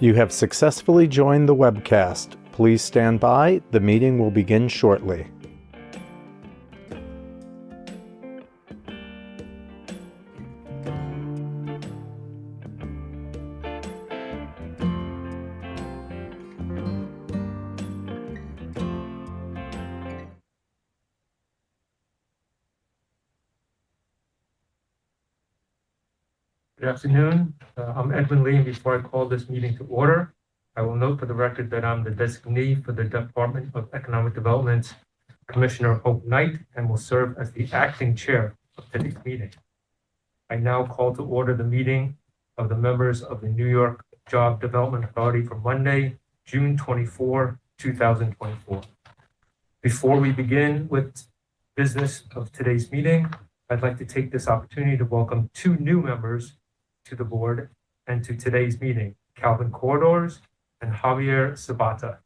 You have successfully joined the webcast. Please stand by. The meeting will begin shortly. Good afternoon. I'm Edwin Lee, and before I call this meeting to order, I will note for the record that I'm the designee for the Department of Economic Development, Commissioner Hope Knight, and will serve as the acting chair of today's meeting. I now call to order the meeting of the members of the New York Job Development Authority for Monday, June 24, 2024. Before we begin with business of today's meeting, I'd like to take this opportunity to welcome two new members to the board and to today's meeting, Calvin Corridors and Javier Sabata.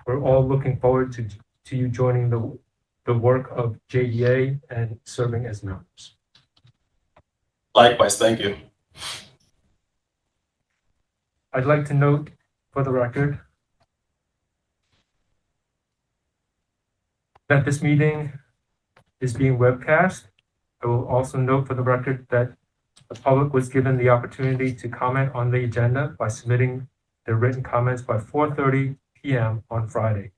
We're all looking forward to you joining the work of JDA and serving as members. Likewise, thank you. I'd like to note for the record that this meeting is being webcast. I will also note for the record that the public was given the opportunity to comment on the agenda by submitting their written comments by 4:30 p.m. on Friday.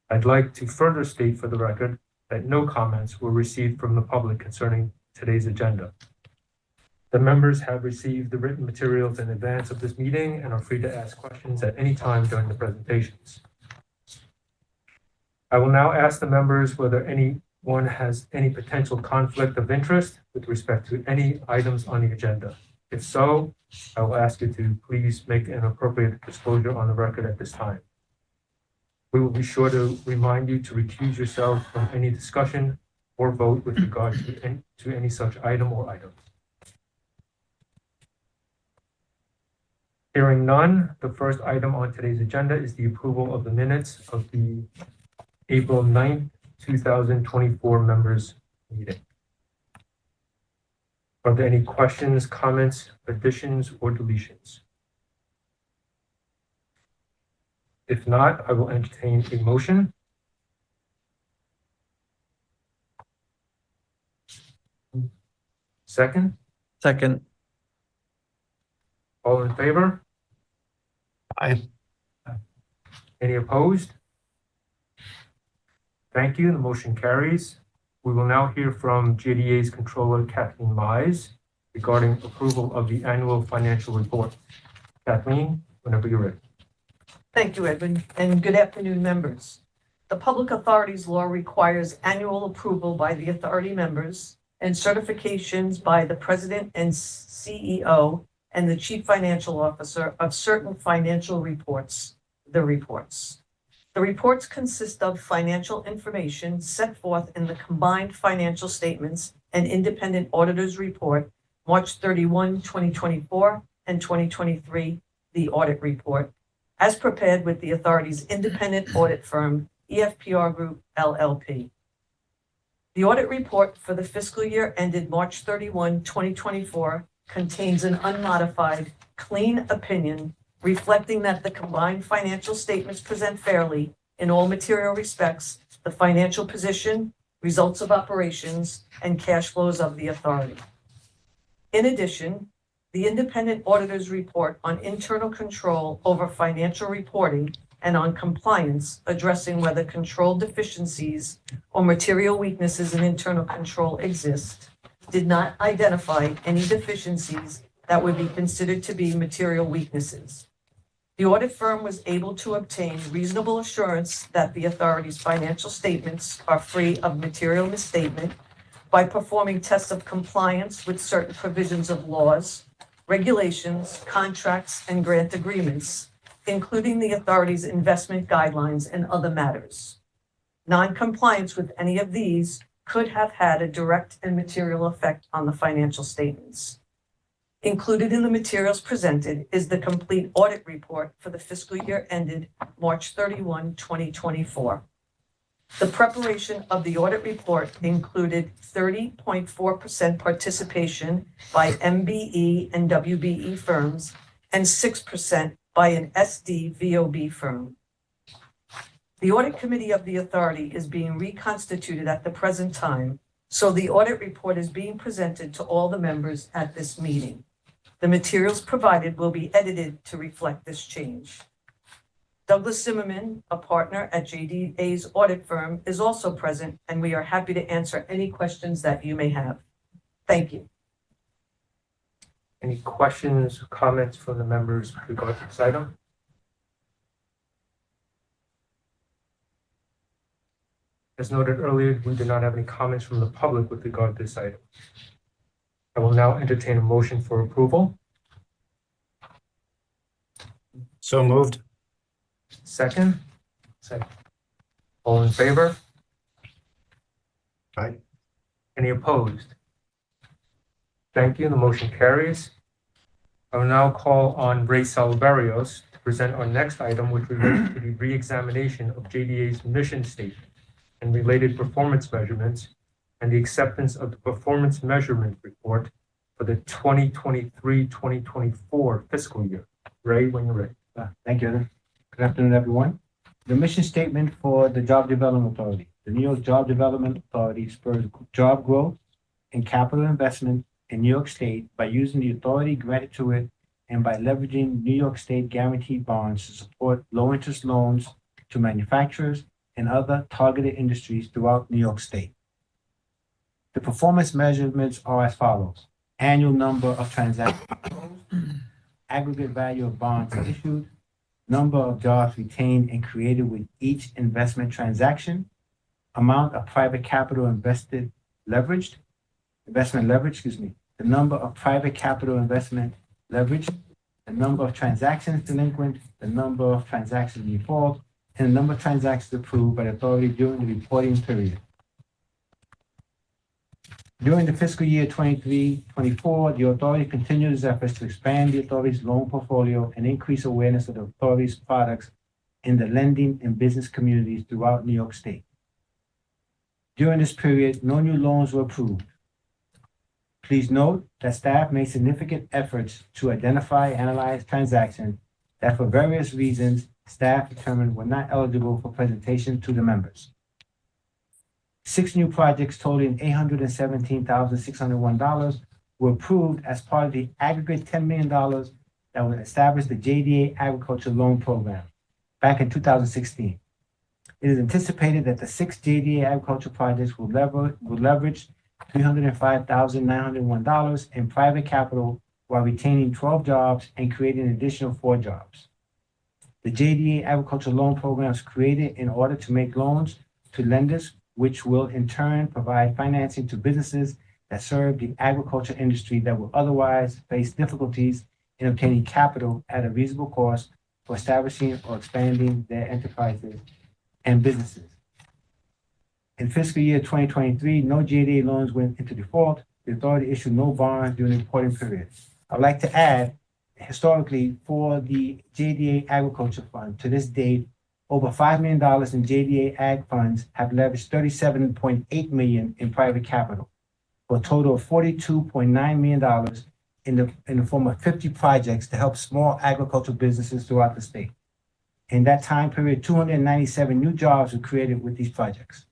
I'd like to further state for the record that no comments were received from the public concerning today's agenda. The members have received the written materials in advance of this meeting and are free to ask questions at any time during the presentations. I will now ask the members whether anyone has any potential conflict of interest with respect to any items on the agenda. If so, I will ask you to please make an appropriate disclosure on the record at this time. We will be sure to remind you to recuse yourself from any discussion or vote with regard to any such item or items. Hearing none, the first item on today's agenda is the approval of the minutes of the April 9th, 2024 members meeting. Are there any questions, comments, additions, or deletions? If not, I will entertain a motion. Second? Second. All in favor? Aye. Any opposed? Thank you. The motion carries. We will now hear from JDA's Controller, Kathleen Mize, regarding approval of the annual financial report. Kathleen, whenever you're ready. Thank you, Edwin, and good afternoon, members. The Public Authorities Law requires annual approval by the authority members and certifications by the President and CEO and the Chief Financial Officer of certain financial reports, the reports. The reports consist of financial information set forth in the combined financial statements and independent auditor's report, March 31, 2024 and 2023, the audit report, as prepared with the authority's independent audit firm, EFPR Group, LLP. The audit report for the fiscal year ended March 31, 2024, contains an unmodified, clean opinion reflecting that the combined financial statements present fairly, in all material respects, the financial position, results of operations, and cash flows of the authority. In addition, the independent auditor's report on internal control over financial reporting and on compliance, addressing whether control deficiencies or material weaknesses in internal control exist, did not identify any deficiencies that would be considered to be material weaknesses. The audit firm was able to obtain reasonable assurance that the authority's financial statements are free of material misstatement by performing tests of compliance with certain provisions of laws, regulations, contracts, and grant agreements, including the authority's investment guidelines and other matters. Non-compliance with any of these could have had a direct and material effect on the financial statements. Included in the materials presented is the complete audit report for the fiscal year ended March 31, 2024. The preparation of the audit report included 30.4% participation by MBE and WBE firms and 6% by an SD VOB firm. The audit committee of the authority is being reconstituted at the present time, so the audit report is being presented to all the members at this meeting. The materials provided will be edited to reflect this change. Douglas Zimmerman, a partner at JDA's audit firm, is also present, and we are happy to answer any questions that you may have. Thank you. Any questions or comments from the members regarding this item? As noted earlier, we do not have any comments from the public with regard to this item. I will now entertain a motion for approval. So moved. Second? Second. All in favor? Aye. Any opposed? Thank you. The motion carries. I will now call on Ray Salvarios to present our next item, which relates to the re-examination of JDA's mission statement and related performance measurements and the acceptance of the performance measurement report for the 2023-2024 fiscal year. Ray, when you're ready. Thank you, Evan. Good afternoon, everyone. The mission statement for the Job Development Authority. The New York Job Development Authority spurs job growth and capital investment in New York State by using the authority granted to it and by leveraging New York State guaranteed bonds to support low-interest loans to manufacturers and other targeted industries throughout New York State. The performance measurements are as follows: annual number of transactions closed, aggregate value of bonds issued, number of jobs retained and created with each investment transaction, amount of private capital investment leverage, the number of private capital investment leverage, the number of transactions delinquent, the number of transactions default, and the number of transactions approved by the authority during the reporting period. During the fiscal year 23-24, the authority continued its efforts to expand the authority's loan portfolio and increase awareness of the authority's products in the lending and business communities throughout New York State. During this period, no new loans were approved. Please note that staff made significant efforts to identify and analyze transactions that for various reasons staff determined were not eligible for presentation to the members. 6 new projects totaling $817,601 were approved as part of the aggregate $10 million that would establish the JDA Agriculture Loan Program back in 2016. It is anticipated that the 6 JDA agriculture projects will leverage $305,901 in private capital while retaining 12 jobs and creating an additional 4 jobs. The JDA Agriculture Loan Program is created in order to make loans to lenders, which will in turn provide financing to businesses that serve the agriculture industry that will otherwise face difficulties in obtaining capital at a reasonable cost for establishing or expanding their enterprises and businesses. In fiscal year 2023, no JDA loans went into default. The authority issued no bonds during the reporting period. I'd like to add, historically, for the JDA Agriculture Fund, to this date, over $5 million in JDA Ag funds have leveraged $37.8 million in private capital, for a total of $42.9 million in the form of 50 projects to help small agricultural businesses throughout the state. In that time period, 297 new jobs were created with these projects.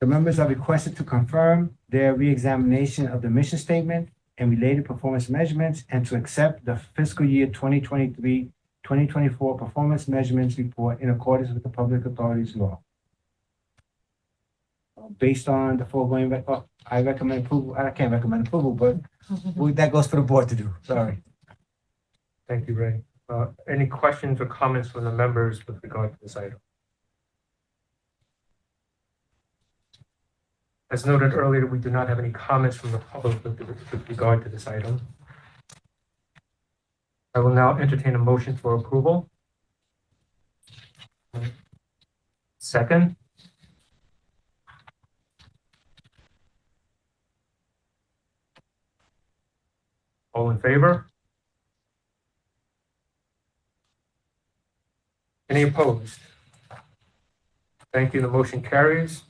The members are requested to confirm their re-examination of the mission statement and related performance measurements and to accept the fiscal year 2023-2024 performance measurements report in accordance with the Public Authorities Law. Based on the foregoing, I recommend approval. I can't recommend approval, but that goes for the board to do. Sorry. Thank you, Ray. Any questions or comments from the members with regard to this item? As noted earlier, we do not have any comments from the public with regard to this item. I will now entertain a motion for approval. Second. All in favor? Any opposed? Thank you. The motion carries.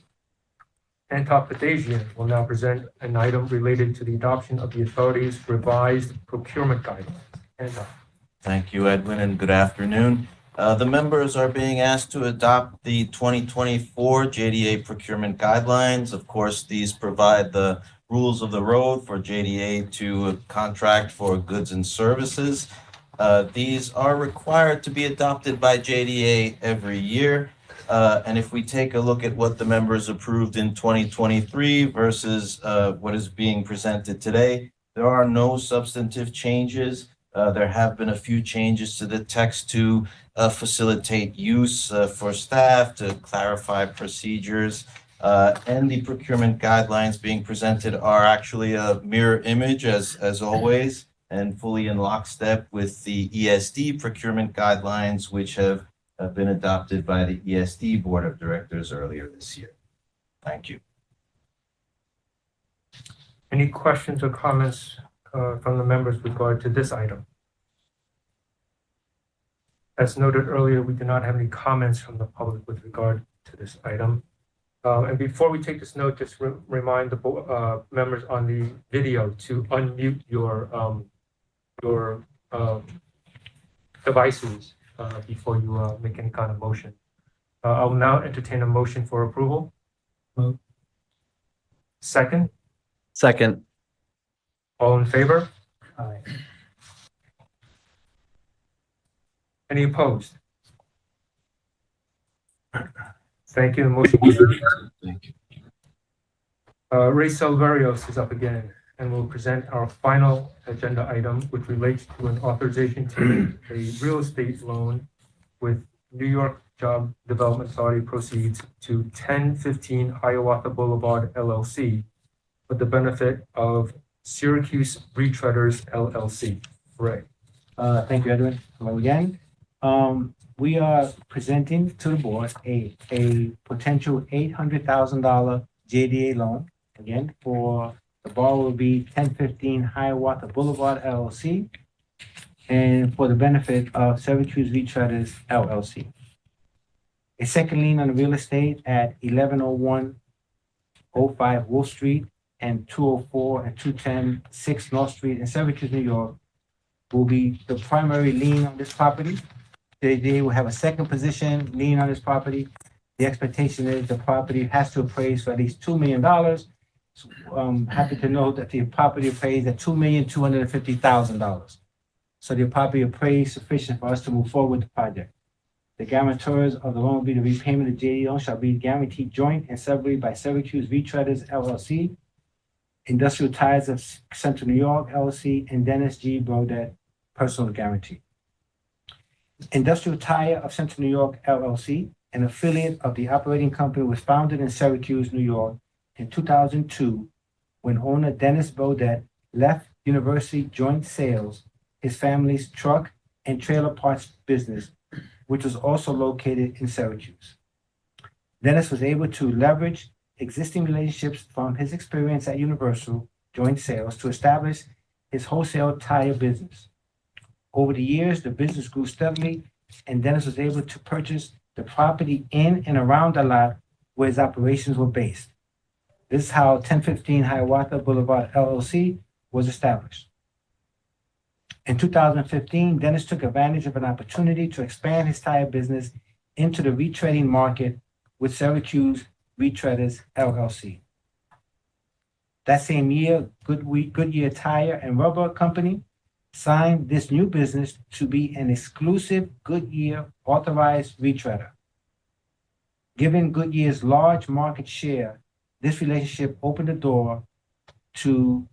Antop Pedestrian will now present an item related to the adoption of the authority's revised procurement guidelines. And Thank you, Edwin, and good afternoon. The members are being asked to adopt the 2024 JDA procurement guidelines. Of course, these provide the rules of the road for JDA to contract for goods and services. These are required to be adopted by JDA every year. And if we take a look at what the members approved in 2023 versus what is being presented today, there are no substantive changes. There have been a few changes to the text to facilitate use for staff, to clarify procedures. And the procurement guidelines being presented are actually a mirror image, as always, and fully in lockstep with the ESD procurement guidelines, which have been adopted by the ESD Board of Directors earlier this year. Thank you. any questions or comments from the members with regard to this item? As noted earlier, we do not have any comments from the public with regard to this item. And before we take this note, just remind the members on the video to unmute your devices before you make any kind of motion. I will now entertain a motion for approval. Second, Second. all in favor? Aye. Any opposed? Thank you. The motion carries. Thank you. Ray Silverios is up again and will present our final agenda item, which relates to an authorization to make a real estate loan with New York Job Development Authority proceeds to 1015 Hiawatha Boulevard LLC for the benefit of Syracuse Retreaders LLC. Ray. Thank you, Edwin. Hello again. We are presenting to the board a potential $800,000 JDA loan, again, for the borrower will be 1015 Hiawatha Boulevard LLC, and for the benefit of Syracuse Retreaders LLC. A second lien on the real estate at 110105 Wolf Street and 204 and 210 6 North Street in Syracuse, New York, will be the primary lien on this property. They will have a second position lien on this property. The expectation is the property has to appraise for at least $2 million. So, happy to note that the property appraised at $2,250,000. So the property appraised sufficient for us to move forward with the project. The guarantors of the loan will be the repayment of JD loan shall be guaranteed joint and severally by Syracuse Retreaders LLC, Industrial Tires of Central New York LLC, and Dennis G. Brodette personal guarantee. Industrial Tire of Central New York LLC, an affiliate of the operating company, was founded in Syracuse, New York in 2002 when owner Dennis Brodette left University Joint Sales, his family's truck and trailer parts business, which was also located in Syracuse. Dennis was able to leverage existing relationships from his experience at Universal Joint Sales to establish his wholesale tire business. Over the years, the business grew steadily, and Dennis was able to purchase the property in and around the lot where his operations were based. This is how 1015 Hiawatha Boulevard LLC was established. In 2015, Dennis took advantage of an opportunity to expand his tire business into the retreading market with Syracuse Retreaders LLC. That same year, Goodyear Tire and Rubber Company signed this new business to be an exclusive Goodyear authorized retreader. Given Goodyear's large market share, this relationship opened the door to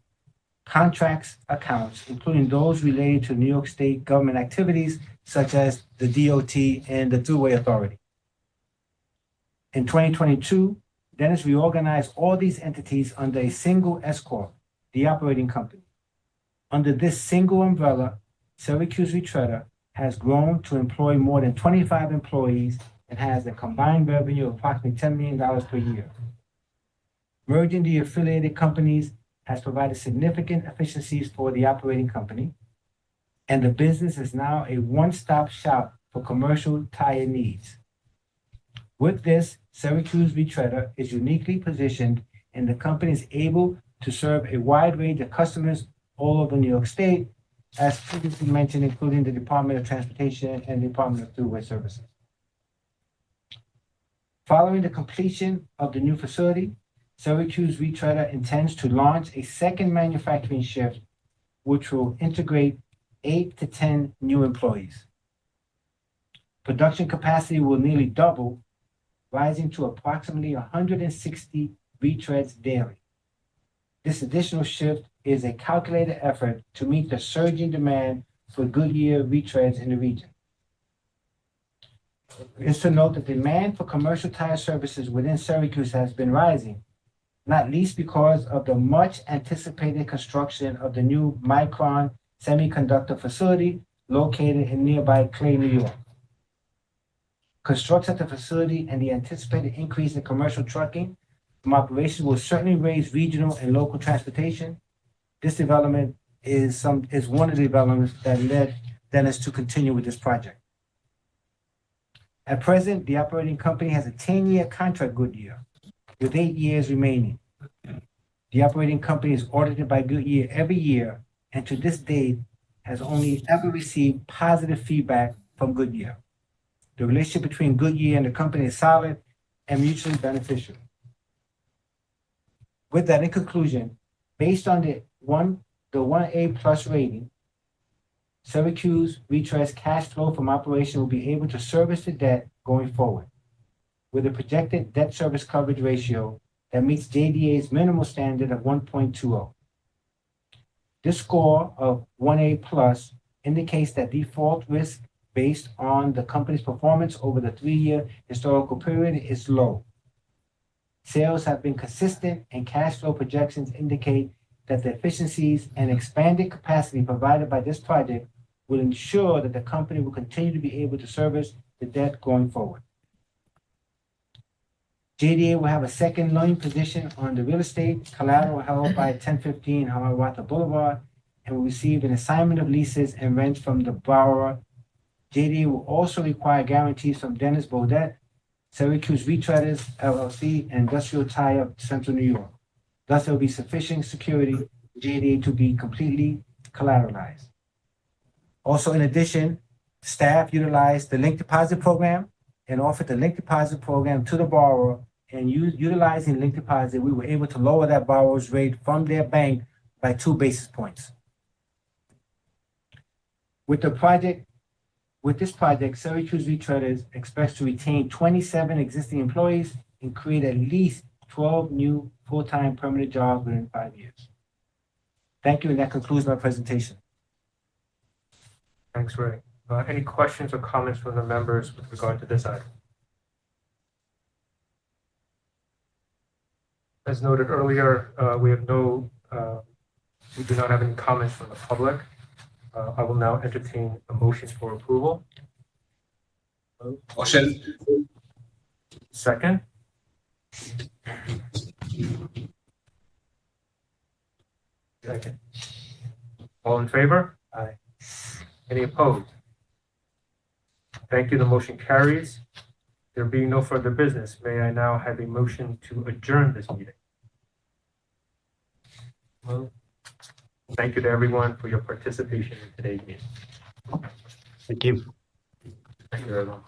contracts accounts, including those related to New York State government activities such as the DOT and the Thruway Authority. In 2022, Dennis reorganized all these entities under a single S Corp, the operating company. Under this single umbrella, Syracuse Retreader has grown to employ more than 25 employees and has a combined revenue of approximately $10 million per year. Merging the affiliated companies has provided significant efficiencies for the operating company, and the business is now a one-stop shop for commercial tire needs. With this, Syracuse Retreader is uniquely positioned, and the company is able to serve a wide range of customers all over New York State, as previously mentioned, including the Department of Transportation and Department of Thruway Services. Following the completion of the new facility, Syracuse Retreader intends to launch a second manufacturing shift, which will integrate 8 to 10 new employees. Production capacity will nearly double, rising to approximately 160 retreads daily. This additional shift is a calculated effort to meet the surging demand for Goodyear retreads in the region. It's to note that demand for commercial tire services within Syracuse has been rising, not least because of the much anticipated construction of the new Micron semiconductor facility located in nearby Clay, New York. Construction at the facility and the anticipated increase in commercial trucking from operations will certainly raise regional and local transportation. This development is one of the developments that led Dennis to continue with this project. At present, the operating company has a 10-year contract with Goodyear, with 8 years remaining. The operating company is audited by Goodyear every year, and to this date has only ever received positive feedback from Goodyear. The relationship between Goodyear and the company is solid and mutually beneficial. With that, in conclusion, based on the 1A plus rating, Syracuse Retread's cash flow from operation will be able to service the debt going forward, with a projected debt service coverage ratio that meets JDA's minimal standard of 1.20. This score of 1A plus indicates that default risk based on the company's performance over the 3-year historical period is low. Sales have been consistent and cash flow projections indicate that the efficiencies and expanded capacity provided by this project will ensure that the company will continue to be able to service the debt going forward. JDA will have a second loan position on the real estate collateral held by 1015 Hiawatha Boulevard and will receive an assignment of leases and rents from the borrower. JDA will also require guarantees from Dennis Baudet, Syracuse Retreaders LLC, and Industrial Tire of Central New York. Thus, there will be sufficient security for JDA to be completely collateralized. Also, in addition, staff utilized the link deposit program and offered the link deposit program to the borrower. And utilizing link deposit, we were able to lower that borrower's rate from their bank by 2 basis points. With this project, Syracuse Retreaders expects to retain 27 existing employees and create at least 12 new full-time permanent jobs within 5 years. Thank you, and that concludes my presentation. Thanks, Ray. Any questions or comments from the members with regard to this item? As noted earlier, we do not have any comments from the public. I will now entertain a motion for approval. Motion. Second. Second. All in favor? Aye. Any opposed? Thank you. The motion carries. There being no further business, may I now have a motion to adjourn this meeting? Well, thank you to everyone for your participation in today's meeting. Thank you. Thank you, everyone.